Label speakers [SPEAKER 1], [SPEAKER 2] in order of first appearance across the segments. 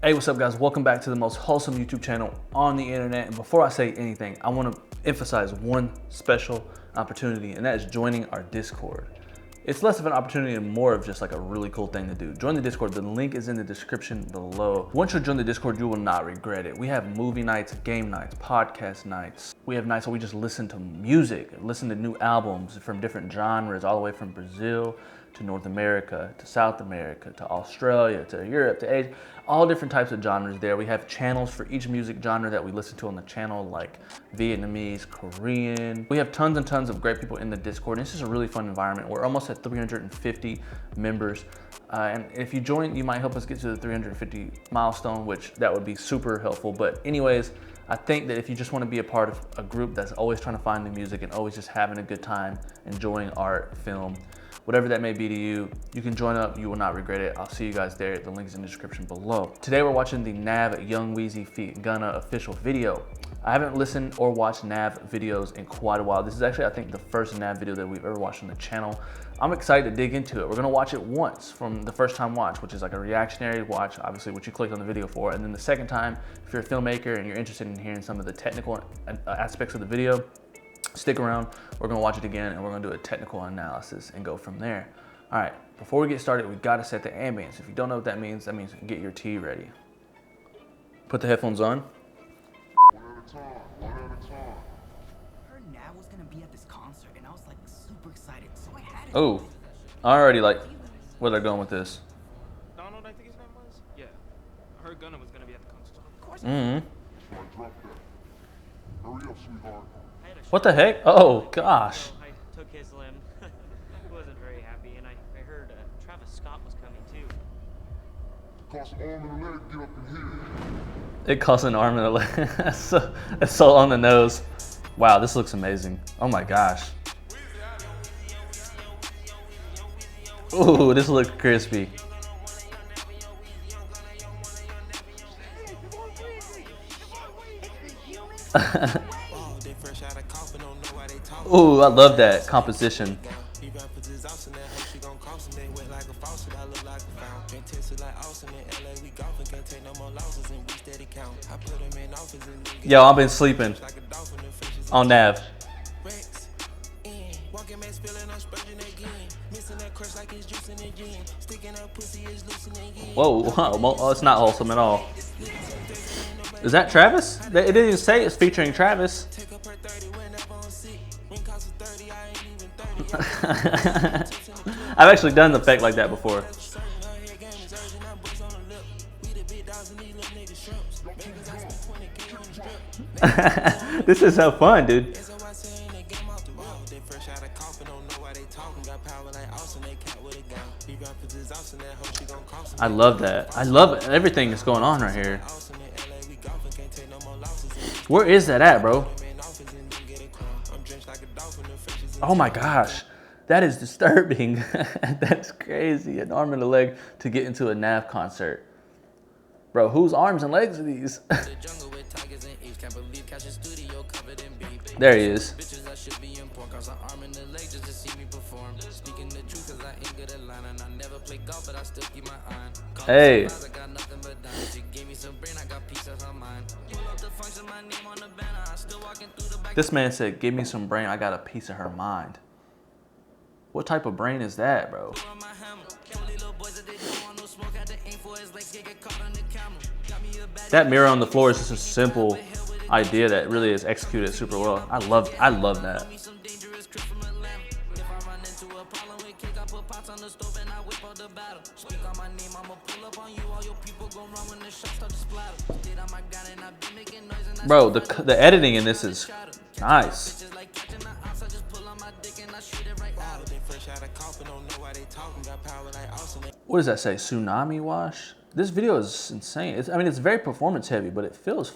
[SPEAKER 1] Hey, what's up guys? Welcome back to the most wholesome YouTube channel on the internet. And before I say anything, I want to emphasize one special opportunity, and that is joining our Discord. It's less of an opportunity and more of just like a really cool thing to do. Join the Discord. The link is in the description below. Once you join the Discord, you will not regret it. We have movie nights, game nights, podcast nights. We have nights where we just listen to music, listen to new albums from different genres, all the way from Brazil to North America, to South America, to Australia, to Europe, to Asia, all different types of genres there. We have channels for each music genre that we listen to on the channel, like Vietnamese, Korean. We have tons and tons of great people in the Discord. And it's just a really fun environment. We're almost at 350 members. And if you join, you might help us get to the 350 milestone, which that would be super helpful. But anyways, I think that if you just want to be a part of a group that's always trying to find new music and always just having a good time, enjoying art, film, whatever that may be to you, you can join up. You will not regret it. I'll see you guys there. The link is in the description below. Today we're watching the NAV Young Wheezy feat Gunna official video. I haven't listened or watched NAV videos in quite a while. This is actually, I think, the first NAV video that we've ever watched on the channel. I'm excited to dig into it. We're gonna watch it once from the first time watch, which is like a reactionary watch, obviously what you clicked on the video for. And then the second time, if you're a filmmaker and you're interested in hearing some of the technical aspects of the video, stick around. We're gonna watch it again and we're gonna do a technical analysis and go from there. All right, before we get started, we gotta set the ambience. If you don't know what that means get your tea ready. Put the headphones on.
[SPEAKER 2] One at a time, one at a time.
[SPEAKER 3] I heard NAV was gonna be at this concert and I was like super excited, so I had it.
[SPEAKER 1] Oh, I already like where they're going with this.
[SPEAKER 4] Donald, I think his name was? Yeah. I heard Gunna was gonna be at the concert.
[SPEAKER 3] Of course.
[SPEAKER 1] Mm-hmm.
[SPEAKER 2] So I dropped that. Hurry up, sweetheart.
[SPEAKER 1] What the heck? Oh gosh.
[SPEAKER 5] So I took his limb. He wasn't very happy, and I heard Travis Scott was coming too.
[SPEAKER 2] Cost an arm and a leg, get up in here.
[SPEAKER 1] It costs an arm and a leg. That's so on the nose. Wow, this looks amazing. Oh my gosh. Ooh, this looks crispy. Ooh, I love that composition. Yo, I've been sleeping on NAV. Whoa, oh, it's not wholesome at all. Is that Travis? It didn't even say it's featuring Travis. I've actually done the effect like that before. This is so fun, dude. I love that. I love everything that's going on right here. Where is that at, bro? Oh my gosh, that is disturbing. That's crazy. An arm and a leg to get into a NAV concert. Bro, whose arms and legs are these? There he is. Hey. This man said, give me some brain, I got a piece of her mind. What type of brain is that, bro? That mirror on the floor is just a simple idea that really is executed super well. I love that. Bro, the editing in this is nice. What does that say? Tsunami wash? This video is insane. It's very performance heavy, but it feels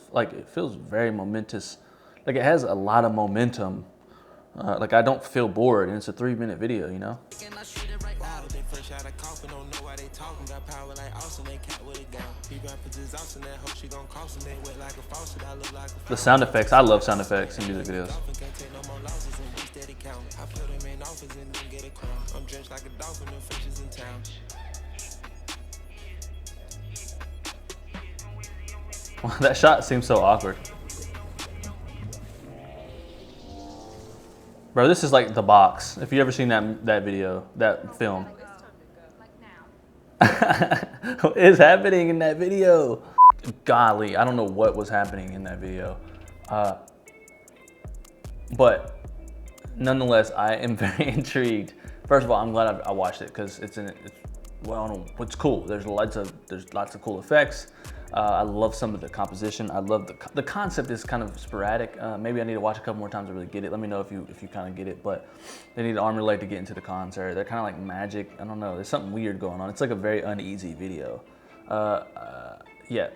[SPEAKER 1] very momentous. Like it has a lot of momentum. Like I don't feel bored, and it's a 3-minute video, you know? The sound effects, I love sound effects in music videos. That shot seems so awkward. Bro, this is like The Box. If you ever seen that video, that film. What is happening in that video? Golly, I don't know what was happening in that video. But nonetheless, I am very intrigued. First of all, I'm glad I watched it because well, it's cool. There's lots of cool effects. I love some of the composition. I love the concept is kind of sporadic. Maybe I need to watch a couple more times to really get it. Let me know if you kind of get it. But they need an arm and leg to get into the concert. They're kind of like magic. I don't know. There's something weird going on. It's like a very uneasy video. Yeah.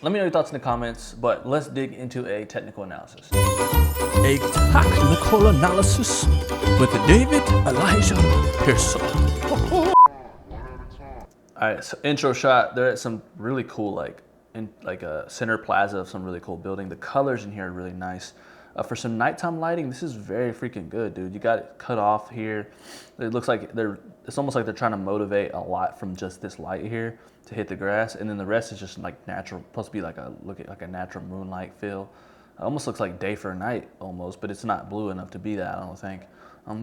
[SPEAKER 1] Let me know your thoughts in the comments. But let's dig into a technical analysis.
[SPEAKER 6] A technical analysis with David Elijah Piersaul.
[SPEAKER 1] All right, so intro shot. They're at some really cool, like a center plaza of some really cool building. The colors in here are really nice. For some nighttime lighting, this is very freaking good, dude. You got it cut off here. It looks like it's almost like they're trying to motivate a lot from just this light here to hit the grass, and then the rest is just like natural. Supposed to be like a natural moonlight feel. It almost looks like day for night almost, but it's not blue enough to be that, I don't think.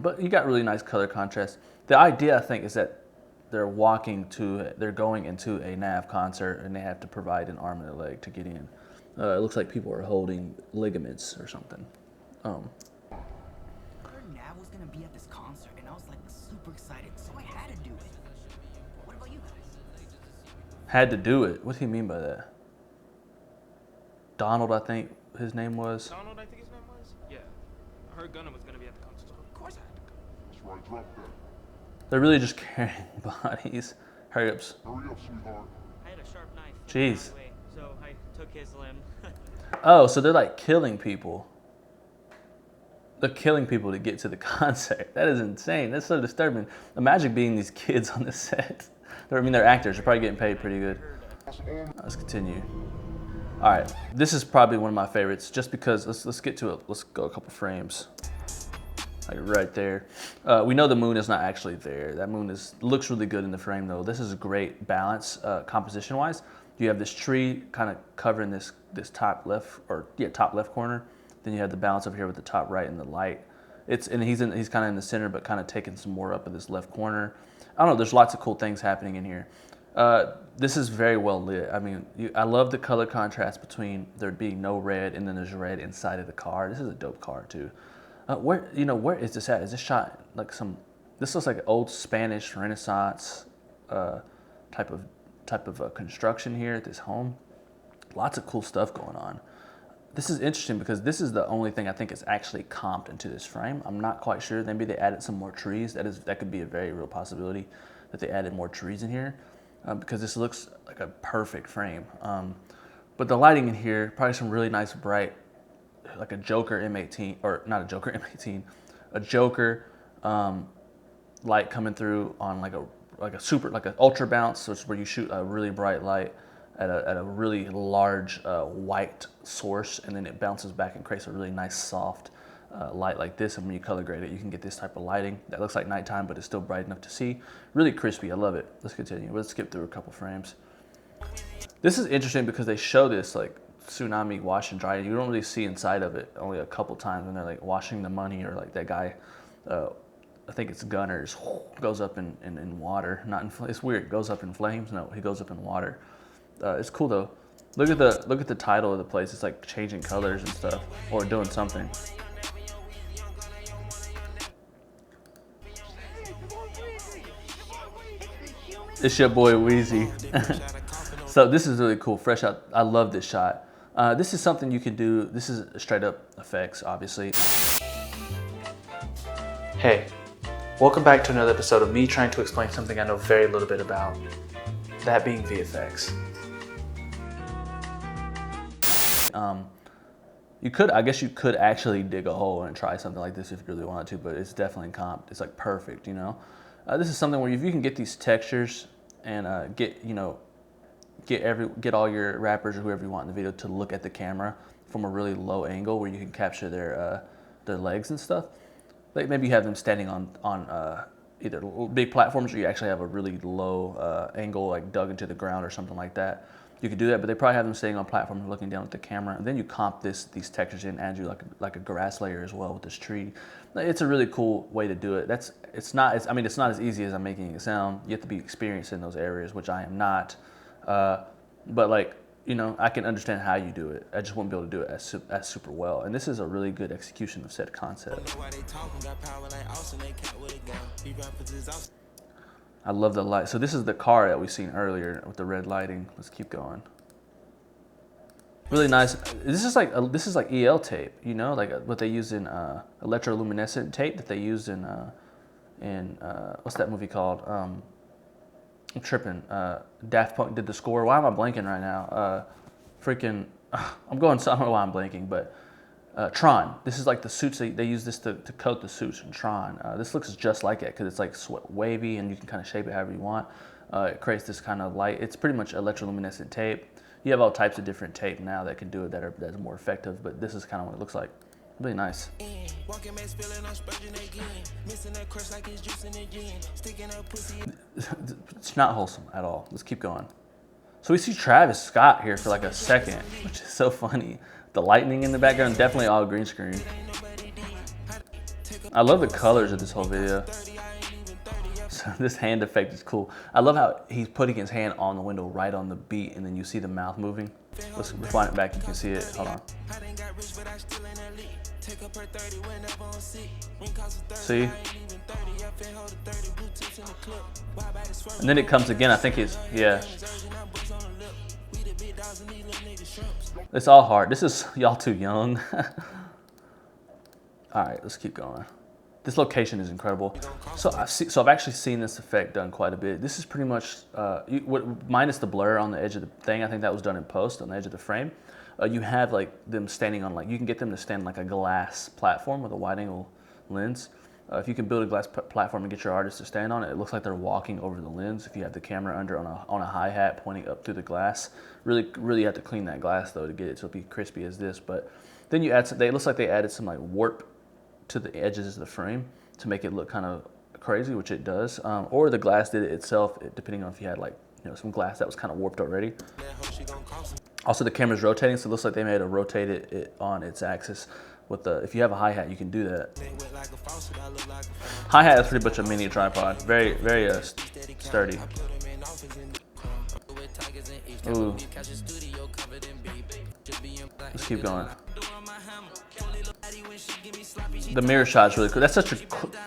[SPEAKER 1] But you got really nice color contrast. The idea, I think, is that they're going into a NAV concert and they have to provide an arm and a leg to get in. It looks like people are holding ligaments or something.
[SPEAKER 3] I heard NAV was gonna be at this concert, and I was like super excited, so I had to do it. What about you guys?
[SPEAKER 1] Had to do it? What do you mean by that? Donald, I think his name was.
[SPEAKER 4] Donald, I think his name was? Yeah. I heard Gunna was gonna be at the concert, so of course I had to go.
[SPEAKER 2] That's right, drop that.
[SPEAKER 1] They're really just carrying bodies. Hurry up.
[SPEAKER 2] Hurry up, sweetheart.
[SPEAKER 5] I had a sharp knife.
[SPEAKER 1] Jeez.
[SPEAKER 5] Way, so I took his limb.
[SPEAKER 1] Oh, so they're like killing people. They're killing people to get to the concert. That is insane. That's so disturbing. Imagine being these kids on the set. I mean, they're actors. They're probably getting paid pretty good. Let's continue. All right, this is probably one of my favorites, just because let's get to it. Let's go a couple frames. Like right there. We know the moon is not actually there. That moon looks really good in the frame though. This is a great balance composition wise. You have this tree kind of covering this top left corner. Then you have the balance over here with the top right and the light. He's kind of in the center, but kind of taking some more up of this left corner. I don't know. There's lots of cool things happening in here. This is very well lit. I mean, I love the color contrast between there being no red and then there's red inside of the car. This is a dope car too. Where is this at? Is this shot like this looks like an old Spanish Renaissance type of construction here at this home. Lots of cool stuff going on. This is interesting because this is the only thing I think is actually comped into this frame. I'm not quite sure. Maybe they added some more trees. That could be a very real possibility that they added more trees in here because this looks like a perfect frame. But the lighting in here, probably some really nice bright, like a Joker M18, or not a Joker M18, a Joker light coming through on like an ultra bounce, which is where you shoot a really bright light at a really large white source, and then it bounces back and creates a really nice soft light like this. And when you color grade it, you can get this type of lighting that looks like nighttime, but it's still bright enough to see. Really crispy. I love it. Let's continue. Let's skip through a couple frames. This is interesting because they show this like tsunami wash and dry. You don't really see inside of it only a couple times when they're like washing the money, or like that guy, I think it's Gunna, goes up in water. It's weird. Goes up in flames. No, he goes up in water. It's cool though. Look at the title of the place. It's like changing colors and stuff, or doing something. It's your boy Wheezy. So this is really cool, fresh out. I love this shot. This is something you can do. This is straight up effects, obviously. Hey, welcome back to another episode of me trying to explain something I know very little bit about, that being VFX. I guess you could actually dig a hole and try something like this if you really wanted to, but it's definitely comped. It's like perfect, you know? This is something where if you can get these textures and get all your rappers or whoever you want in the video to look at the camera from a really low angle where you can capture their legs and stuff. Like maybe you have them standing on either big platforms, or you actually have a really low angle, like dug into the ground or something like that. You could do that, but they probably have them sitting on platforms looking down at the camera, and then you comp these textures in, add you like a grass layer as well with this tree. It's a really cool way to do it. It's not as easy as I'm making it sound. You have to be experienced in those areas, which I am not. But like, you know, I can understand how you do it. I just won't be able to do it as super well. And this is a really good execution of said concept. I love the light. So this is the car that we seen earlier with the red lighting. Let's keep going. Really nice. This is like EL tape, you know, like what they use in electroluminescent tape that they used in what's that movie called? I'm tripping. Daft Punk did the score. Why am I blanking right now? I'm going. I don't know why I'm blanking, but Tron. This is like the suits. They use this to coat the suits in Tron. This looks just like it because it's like wavy and you can kind of shape it however you want. It creates this kind of light. It's pretty much electroluminescent tape. You have all types of different tape now that can do it that's more effective, but this is kind of what it looks like. Really nice. It's not wholesome at all. Let's keep going. So we see Travis Scott here for like a second, which is so funny. The lightning in the background, definitely all green screen. I love the colors of this whole video. So this hand effect is cool. I love how he's putting his hand on the window right on the beat, and then you see the mouth moving. Let's rewind it back, you can see it. Hold on. See? And then it comes again, I think it's, yeah. It's all hard. This is y'all too young. All right, let's keep going. This location is incredible. So I've actually seen this effect done quite a bit. This is pretty much, minus the blur on the edge of the thing. I think that was done in post on the edge of the frame. You have like them standing on you can get them to stand like a glass platform with a wide angle lens. If you can build a glass platform and get your artist to stand on it, it looks like they're walking over the lens. If you have the camera under on a hi-hat pointing up through the glass, really have to clean that glass though to get it to be crispy as this. But then you add it looks like they added some like warp to the edges of the frame to make it look kind of crazy, which it does. Or the glass did it itself, depending on if you had like, you know, some glass that was kind of warped already. Also, the camera's rotating, so it looks like they may have rotated it on its axis. With if you have a hi-hat, you can do that. Hi-hat is pretty much a mini tripod, very sturdy. Ooh. Let's keep going. The mirror shot is really cool. That's such a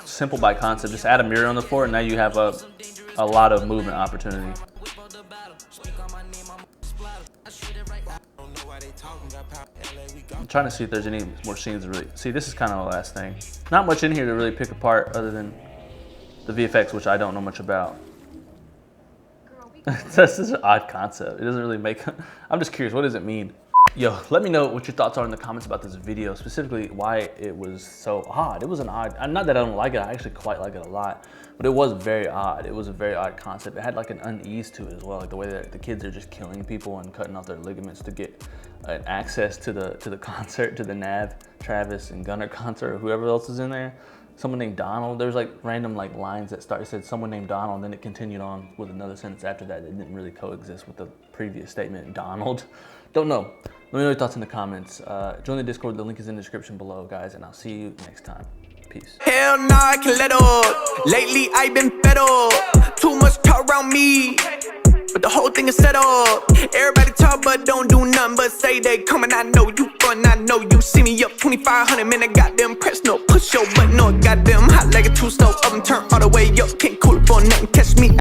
[SPEAKER 1] simple by concept. Just add a mirror on the floor, and now you have a lot of movement opportunity. I'm trying to see if there's any more scenes to really see. This is kind of the last thing. Not much in here to really pick apart other than the VFX, which I don't know much about. That's such an odd concept. It doesn't really make. I'm just curious. What does it mean? Yo, let me know what your thoughts are in the comments about this video, specifically why it was so odd. It was an odd, not that I don't like it, I actually quite like it a lot, but it was very odd. It was a very odd concept. It had like an unease to it as well, like the way that the kids are just killing people and cutting off their ligaments to get access to the concert, to the NAV, Travis and Gunna concert, or whoever else is in there. Someone named Donald. There's like random like lines that started, said someone named Donald, and then it continued on with another sentence after that. It didn't really coexist with the previous statement, Donald. Don't know. Let me know your thoughts in the comments. Join the Discord, the link is in the description below, guys, and I'll see you next time. Peace.
[SPEAKER 7] Hell nah, I can let up. Lately I've been fed up. Too much talk around me, but the whole thing is set up. Everybody talk but don't do nothing but say they coming. I know you fun, I know you see me up 2500, man, I got them press no push your button, no goddamn hot like a two-stove oven, turn all the way up, can't cool it for nothing, catch me.